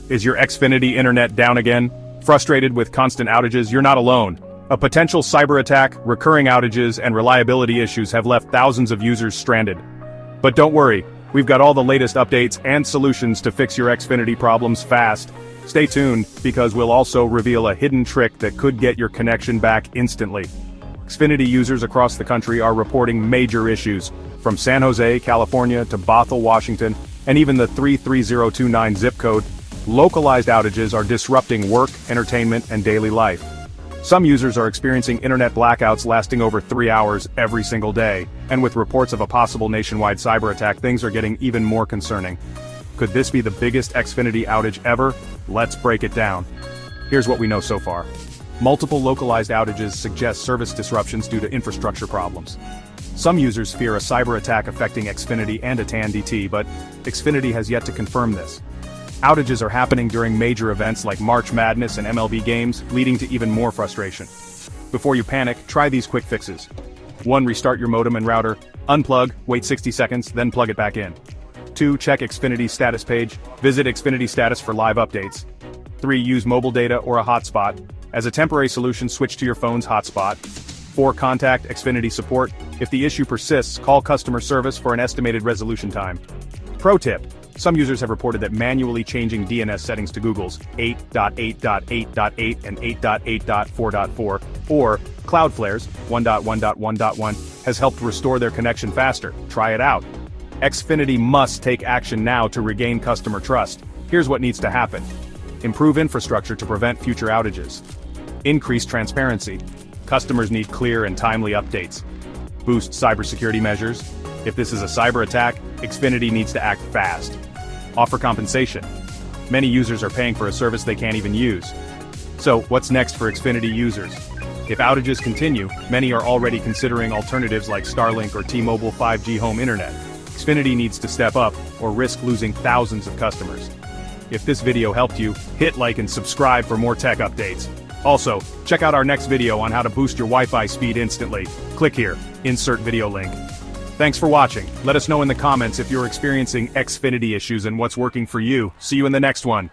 Is your Xfinity internet down again? Frustrated with constant outages? You're not alone. A potential cyber attack, recurring outages, and reliability issues have left thousands of users stranded. But don't worry, we've got all the latest updates and solutions to fix your Xfinity problems fast. Stay tuned, because we'll also reveal a hidden trick that could get your connection back instantly. Xfinity users across the country are reporting major issues, from San Jose, California to Bothell, Washington, and even the 33029 zip code. Localized outages are disrupting work, entertainment, and daily life. Some users are experiencing internet blackouts lasting over 3 hours every single day, and with reports of a possible nationwide cyber attack, things are getting even more concerning. Could this be the biggest Xfinity outage ever? Let's break it down. Here's what we know so far. Multiple localized outages suggest service disruptions due to infrastructure problems. Some users fear a cyber attack affecting Xfinity and AT&T, but Xfinity has yet to confirm this. Outages are happening during major events like March Madness and MLB games, leading to even more frustration. Before you panic, try these quick fixes. 1. Restart your modem and router. Unplug, wait 60 seconds, then plug it back in. 2. Check Xfinity's status page. Visit Xfinity Status for live updates. 3. Use mobile data or a hotspot. As a temporary solution, switch to your phone's hotspot. 4. Contact XfinitySupport. If the issue persists, call customer service for an estimated resolution time. Pro tip. Some users have reported that manually changing DNS settings to Google's 8.8.8.8 and 8.8.4.4 or Cloudflare's 1.1.1.1 has helped restore their connection faster. Try it out. Xfinity must take action now to regain customer trust. Here's what needs to happen. Improve infrastructure to prevent future outages. Increase transparency. Customers need clear and timely updates. Boost cybersecurity measures. If this is a cyber attack, Xfinity needs to act fast. Offer compensation. Many users are paying for a service they can't even use. So, what's next for Xfinity users? If outages continue, many are already considering alternatives like Starlink or T-Mobile 5G home internet. Xfinity needs to step up, or risk losing thousands of customers. If this video helped you, hit like and subscribe for more tech updates. Also, check out our next video on how to boost your Wi-Fi speed instantly. Click here, insert video link. Thanks for watching. Let us know in the comments if you're experiencing Xfinity issues and what's working for you. See you in the next one.